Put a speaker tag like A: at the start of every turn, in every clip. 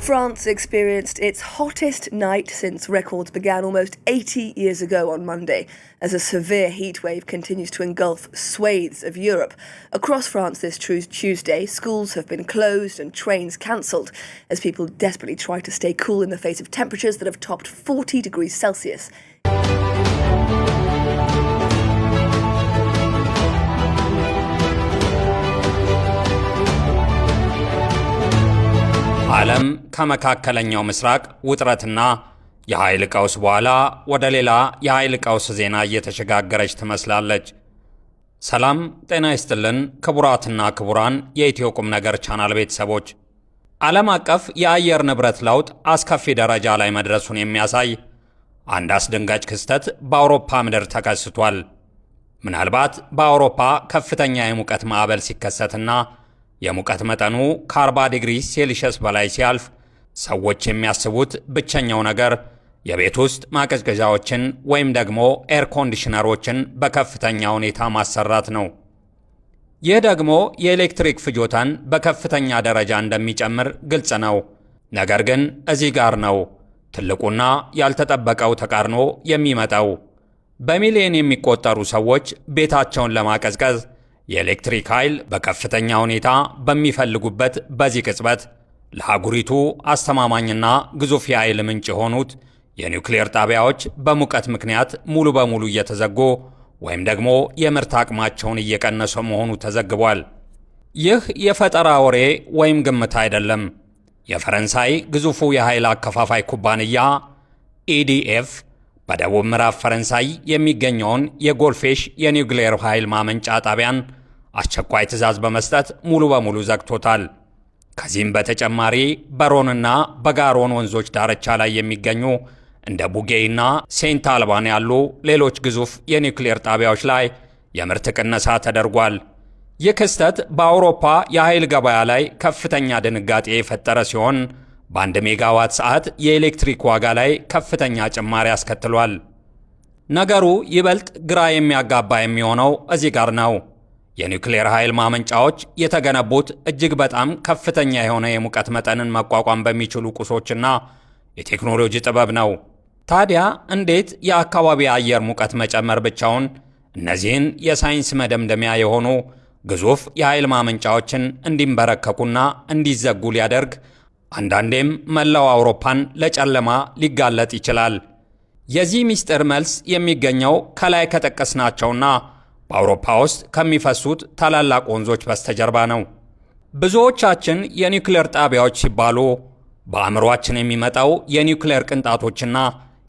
A: France experienced its hottest night since records began almost 80 years ago on Monday, as a severe heatwave continues to engulf swathes of Europe. Across France this Tuesday, schools have been closed and trains cancelled as people desperately try to stay cool in the face of temperatures that have topped 40 degrees Celsius.
B: ዓለም ከመካከለኛው ምስራቅ ውጥረትና የኃይል ቀውስ በኋላ ወደ ሌላ የኃይል ቀውስ ዜና እየተሸጋገረች ትመስላለች። ሰላም ጤና ይስጥልን ክቡራትና ክቡራን የኢትዮ ቁም ነገር ቻናል ቤተሰቦች፣ ዓለም አቀፍ የአየር ንብረት ለውጥ አስከፊ ደረጃ ላይ መድረሱን የሚያሳይ አንድ አስደንጋጭ ክስተት በአውሮፓ ምድር ተከስቷል። ምናልባት በአውሮፓ ከፍተኛ የሙቀት ማዕበል ሲከሰትና የሙቀት መጠኑ ከ40 ዲግሪ ሴልሺየስ በላይ ሲያልፍ ሰዎች የሚያስቡት ብቸኛው ነገር የቤት ውስጥ ማቀዝቀዣዎችን ወይም ደግሞ ኤር ኮንዲሽነሮችን በከፍተኛ ሁኔታ ማሰራት ነው። ይህ ደግሞ የኤሌክትሪክ ፍጆታን በከፍተኛ ደረጃ እንደሚጨምር ግልጽ ነው። ነገር ግን እዚህ ጋር ነው ትልቁና ያልተጠበቀው ተቃርኖ የሚመጣው። በሚሊዮን የሚቆጠሩ ሰዎች ቤታቸውን ለማቀዝቀዝ የኤሌክትሪክ ኃይል በከፍተኛ ሁኔታ በሚፈልጉበት በዚህ ቅጽበት ለአህጉሪቱ አስተማማኝና ግዙፍ የኃይል ምንጭ የሆኑት የኒውክሌር ጣቢያዎች በሙቀት ምክንያት ሙሉ በሙሉ እየተዘጉ ወይም ደግሞ የምርት አቅማቸውን እየቀነሱ መሆኑ ተዘግቧል። ይህ የፈጠራ ወሬ ወይም ግምት አይደለም። የፈረንሳይ ግዙፉ የኃይል አከፋፋይ ኩባንያ ኢዲኤፍ በደቡብ ምዕራብ ፈረንሳይ የሚገኘውን የጎልፌሽ የኒውክሌር ኃይል ማመንጫ ጣቢያን አስቸኳይ ትዕዛዝ በመስጠት ሙሉ በሙሉ ዘግቶታል። ከዚህም በተጨማሪ በሮንና በጋሮን ወንዞች ዳርቻ ላይ የሚገኙ እንደ ቡጌይና ሴንት አልባን ያሉ ሌሎች ግዙፍ የኒውክሌር ጣቢያዎች ላይ የምርት ቅነሳ ተደርጓል። ይህ ክስተት በአውሮፓ የኃይል ገበያ ላይ ከፍተኛ ድንጋጤ የፈጠረ ሲሆን በ1 ሜጋዋት ሰዓት የኤሌክትሪክ ዋጋ ላይ ከፍተኛ ጭማሪ አስከትሏል። ነገሩ ይበልጥ ግራ የሚያጋባ የሚሆነው እዚህ ጋር ነው። የኒውክሌር ኃይል ማመንጫዎች የተገነቡት እጅግ በጣም ከፍተኛ የሆነ የሙቀት መጠንን መቋቋም በሚችሉ ቁሶችና የቴክኖሎጂ ጥበብ ነው። ታዲያ እንዴት የአካባቢ አየር ሙቀት መጨመር ብቻውን እነዚህን የሳይንስ መደምደሚያ የሆኑ ግዙፍ የኃይል ማመንጫዎችን እንዲንበረከኩና እንዲዘጉ ሊያደርግ አንዳንዴም መላው አውሮፓን ለጨለማ ሊጋለጥ ይችላል? የዚህ ምስጢር መልስ የሚገኘው ከላይ ከጠቀስናቸውና በአውሮፓ ውስጥ ከሚፈሱት ታላላቅ ወንዞች በስተጀርባ ነው። ብዙዎቻችን የኒውክሌር ጣቢያዎች ሲባሉ በአእምሯችን የሚመጣው የኒውክሌር ቅንጣቶችና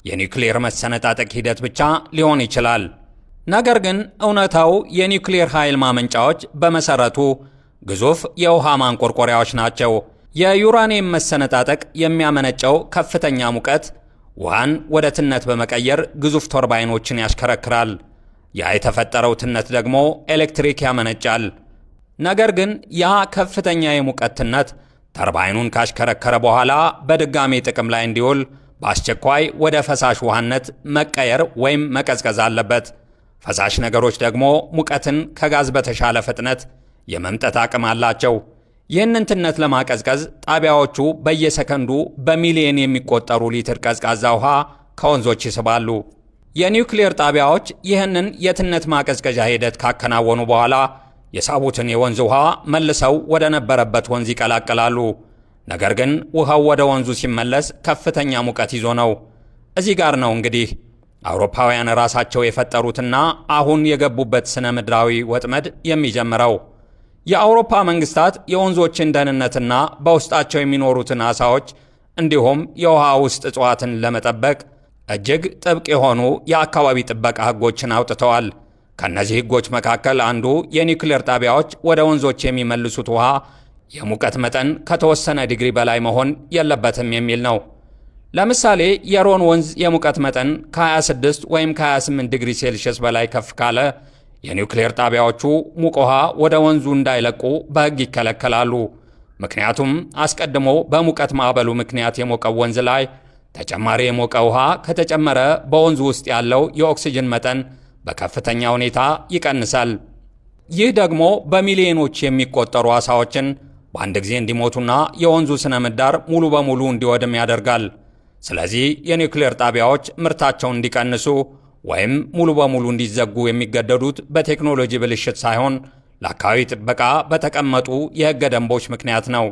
B: የኒውክሌር መሰነጣጠቅ ሂደት ብቻ ሊሆን ይችላል። ነገር ግን እውነታው የኒውክሌር ኃይል ማመንጫዎች በመሰረቱ ግዙፍ የውሃ ማንቆርቆሪያዎች ናቸው። የዩራኒየም መሰነጣጠቅ የሚያመነጨው ከፍተኛ ሙቀት ውሃን ወደ ትነት በመቀየር ግዙፍ ቱርባይኖችን ያሽከረክራል። ያ የተፈጠረው ትነት ደግሞ ኤሌክትሪክ ያመነጫል። ነገር ግን ያ ከፍተኛ የሙቀት ትነት ተርባይኑን ካሽከረከረ በኋላ በድጋሚ ጥቅም ላይ እንዲውል በአስቸኳይ ወደ ፈሳሽ ውሃነት መቀየር ወይም መቀዝቀዝ አለበት። ፈሳሽ ነገሮች ደግሞ ሙቀትን ከጋዝ በተሻለ ፍጥነት የመምጠት አቅም አላቸው። ይህንን ትነት ለማቀዝቀዝ ጣቢያዎቹ በየሰከንዱ በሚሊዮን የሚቆጠሩ ሊትር ቀዝቃዛ ውሃ ከወንዞች ይስባሉ። የኒውክሌር ጣቢያዎች ይህንን የትነት ማቀዝቀዣ ሂደት ካከናወኑ በኋላ የሳቡትን የወንዝ ውሃ መልሰው ወደ ነበረበት ወንዝ ይቀላቅላሉ። ነገር ግን ውሃው ወደ ወንዙ ሲመለስ ከፍተኛ ሙቀት ይዞ ነው። እዚህ ጋር ነው እንግዲህ አውሮፓውያን ራሳቸው የፈጠሩትና አሁን የገቡበት ስነ ምድራዊ ወጥመድ የሚጀምረው። የአውሮፓ መንግስታት የወንዞችን ደህንነትና በውስጣቸው የሚኖሩትን ዓሳዎች እንዲሁም የውሃ ውስጥ እጽዋትን ለመጠበቅ እጅግ ጥብቅ የሆኑ የአካባቢ ጥበቃ ሕጎችን አውጥተዋል። ከእነዚህ ሕጎች መካከል አንዱ የኒውክሌር ጣቢያዎች ወደ ወንዞች የሚመልሱት ውሃ የሙቀት መጠን ከተወሰነ ዲግሪ በላይ መሆን የለበትም የሚል ነው። ለምሳሌ የሮን ወንዝ የሙቀት መጠን ከ26 ወይም ከ28 ዲግሪ ሴልሺየስ በላይ ከፍ ካለ የኒውክሌር ጣቢያዎቹ ሙቅ ውሃ ወደ ወንዙ እንዳይለቁ በሕግ ይከለከላሉ። ምክንያቱም አስቀድሞ በሙቀት ማዕበሉ ምክንያት የሞቀው ወንዝ ላይ ተጨማሪ የሞቀ ውሃ ከተጨመረ በወንዙ ውስጥ ያለው የኦክሲጅን መጠን በከፍተኛ ሁኔታ ይቀንሳል። ይህ ደግሞ በሚሊዮኖች የሚቆጠሩ ዓሳዎችን በአንድ ጊዜ እንዲሞቱና የወንዙ ስነ ምህዳር ሙሉ በሙሉ እንዲወድም ያደርጋል። ስለዚህ የኒውክሌር ጣቢያዎች ምርታቸውን እንዲቀንሱ ወይም ሙሉ በሙሉ እንዲዘጉ የሚገደዱት በቴክኖሎጂ ብልሽት ሳይሆን ለአካባቢ ጥበቃ በተቀመጡ የሕገ ደንቦች ምክንያት ነው።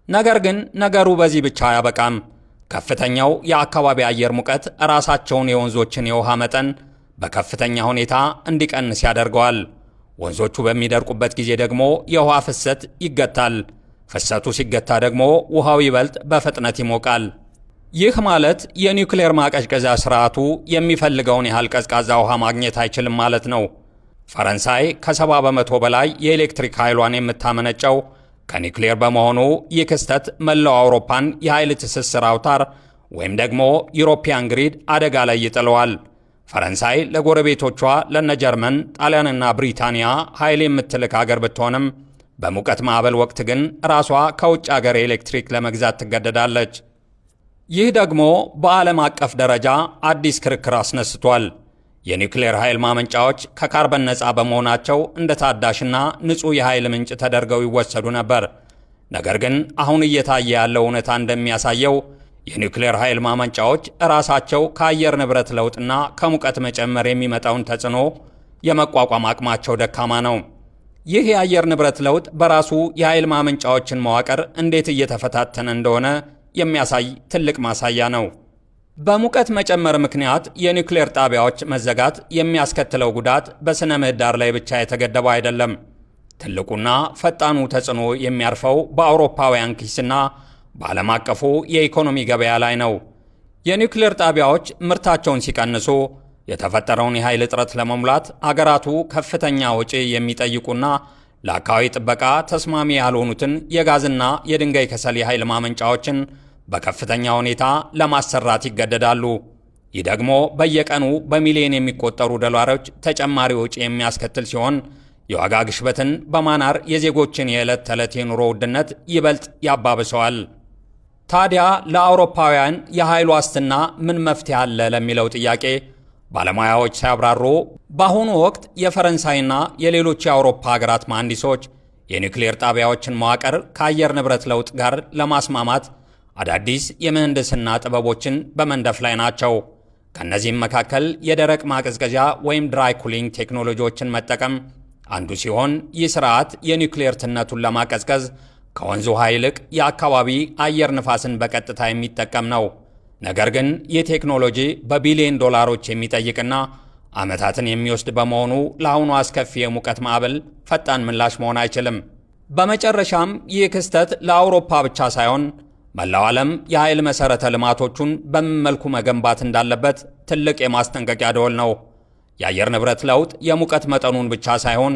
B: ነገር ግን ነገሩ በዚህ ብቻ አያበቃም። ከፍተኛው የአካባቢ አየር ሙቀት ራሳቸውን የወንዞችን የውሃ መጠን በከፍተኛ ሁኔታ እንዲቀንስ ያደርገዋል። ወንዞቹ በሚደርቁበት ጊዜ ደግሞ የውሃ ፍሰት ይገታል። ፍሰቱ ሲገታ ደግሞ ውሃው ይበልጥ በፍጥነት ይሞቃል። ይህ ማለት የኒውክሌር ማቀዝቀዣ ስርዓቱ የሚፈልገውን ያህል ቀዝቃዛ ውሃ ማግኘት አይችልም ማለት ነው። ፈረንሳይ ከ70 በመቶ በላይ የኤሌክትሪክ ኃይሏን የምታመነጨው ከኒውክሌር በመሆኑ ይህ ክስተት መላው አውሮፓን የኃይል ትስስር አውታር ወይም ደግሞ ዩሮፒያን ግሪድ አደጋ ላይ ይጥለዋል። ፈረንሳይ ለጎረቤቶቿ ለነ ጀርመን፣ ጣሊያንና ብሪታንያ ኃይል የምትልክ አገር ብትሆንም በሙቀት ማዕበል ወቅት ግን ራሷ ከውጭ አገር ኤሌክትሪክ ለመግዛት ትገደዳለች። ይህ ደግሞ በዓለም አቀፍ ደረጃ አዲስ ክርክር አስነስቷል። የኒውክሌር ኃይል ማመንጫዎች ከካርበን ነፃ በመሆናቸው እንደ ታዳሽና ንጹሕ የኃይል ምንጭ ተደርገው ይወሰዱ ነበር። ነገር ግን አሁን እየታየ ያለው እውነታ እንደሚያሳየው የኒውክሌር ኃይል ማመንጫዎች ራሳቸው ከአየር ንብረት ለውጥና ከሙቀት መጨመር የሚመጣውን ተጽዕኖ የመቋቋም አቅማቸው ደካማ ነው። ይህ የአየር ንብረት ለውጥ በራሱ የኃይል ማመንጫዎችን መዋቅር እንዴት እየተፈታተነ እንደሆነ የሚያሳይ ትልቅ ማሳያ ነው። በሙቀት መጨመር ምክንያት የኒውክሌር ጣቢያዎች መዘጋት የሚያስከትለው ጉዳት በሥነ ምህዳር ላይ ብቻ የተገደበ አይደለም። ትልቁና ፈጣኑ ተጽዕኖ የሚያርፈው በአውሮፓውያን ኪስና በዓለም አቀፉ የኢኮኖሚ ገበያ ላይ ነው። የኒውክሌር ጣቢያዎች ምርታቸውን ሲቀንሱ የተፈጠረውን የኃይል እጥረት ለመሙላት አገራቱ ከፍተኛ ወጪ የሚጠይቁና ለአካባቢ ጥበቃ ተስማሚ ያልሆኑትን የጋዝና የድንጋይ ከሰል የኃይል ማመንጫዎችን በከፍተኛ ሁኔታ ለማሰራት ይገደዳሉ። ይህ ደግሞ በየቀኑ በሚሊዮን የሚቆጠሩ ዶላሮች ተጨማሪ ወጪ የሚያስከትል ሲሆን የዋጋ ግሽበትን በማናር የዜጎችን የዕለት ተዕለት የኑሮ ውድነት ይበልጥ ያባብሰዋል። ታዲያ ለአውሮፓውያን የኃይል ዋስትና ምን መፍትሄ አለ ለሚለው ጥያቄ ባለሙያዎች ሲያብራሩ በአሁኑ ወቅት የፈረንሳይና የሌሎች የአውሮፓ ሀገራት መሐንዲሶች የኒውክሌር ጣቢያዎችን መዋቅር ከአየር ንብረት ለውጥ ጋር ለማስማማት አዳዲስ የምህንድስና ጥበቦችን በመንደፍ ላይ ናቸው። ከእነዚህም መካከል የደረቅ ማቀዝቀዣ ወይም ድራይ ኩሊንግ ቴክኖሎጂዎችን መጠቀም አንዱ ሲሆን ይህ ስርዓት የኒውክሌር ትነቱን ለማቀዝቀዝ ከወንዝ ውሃ ይልቅ የአካባቢ አየር ንፋስን በቀጥታ የሚጠቀም ነው። ነገር ግን ይህ ቴክኖሎጂ በቢሊዮን ዶላሮች የሚጠይቅና ዓመታትን የሚወስድ በመሆኑ ለአሁኑ አስከፊ የሙቀት ማዕበል ፈጣን ምላሽ መሆን አይችልም። በመጨረሻም ይህ ክስተት ለአውሮፓ ብቻ ሳይሆን መላው ዓለም የኃይል መሠረተ ልማቶቹን በምን መልኩ መገንባት እንዳለበት ትልቅ የማስጠንቀቂያ ደወል ነው። የአየር ንብረት ለውጥ የሙቀት መጠኑን ብቻ ሳይሆን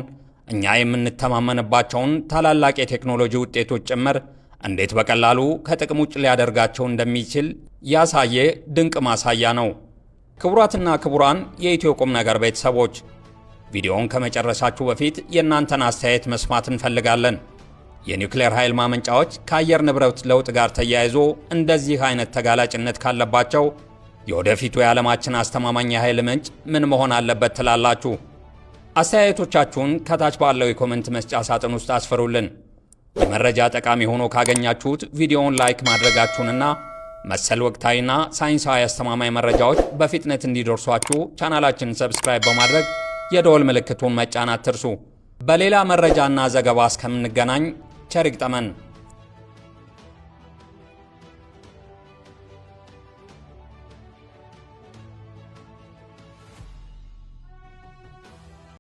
B: እኛ የምንተማመንባቸውን ታላላቅ የቴክኖሎጂ ውጤቶች ጭምር እንዴት በቀላሉ ከጥቅም ውጭ ሊያደርጋቸው እንደሚችል ያሳየ ድንቅ ማሳያ ነው። ክቡራትና ክቡራን የኢትዮ ቁም ነገር ቤተሰቦች ቪዲዮውን ከመጨረሳችሁ በፊት የእናንተን አስተያየት መስማት እንፈልጋለን። የኒውክሌር ኃይል ማመንጫዎች ከአየር ንብረት ለውጥ ጋር ተያይዞ እንደዚህ አይነት ተጋላጭነት ካለባቸው የወደፊቱ የዓለማችን አስተማማኝ የኃይል ምንጭ ምን መሆን አለበት ትላላችሁ? አስተያየቶቻችሁን ከታች ባለው የኮሜንት መስጫ ሳጥን ውስጥ አስፍሩልን። የመረጃ ጠቃሚ ሆኖ ካገኛችሁት ቪዲዮውን ላይክ ማድረጋችሁንና መሰል ወቅታዊና ሳይንሳዊ አስተማማኝ መረጃዎች በፍጥነት እንዲደርሷችሁ ቻናላችንን ሰብስክራይብ በማድረግ የደወል ምልክቱን መጫን አትርሱ። በሌላ መረጃና ዘገባ እስከምንገናኝ ቸር ይግጠመን።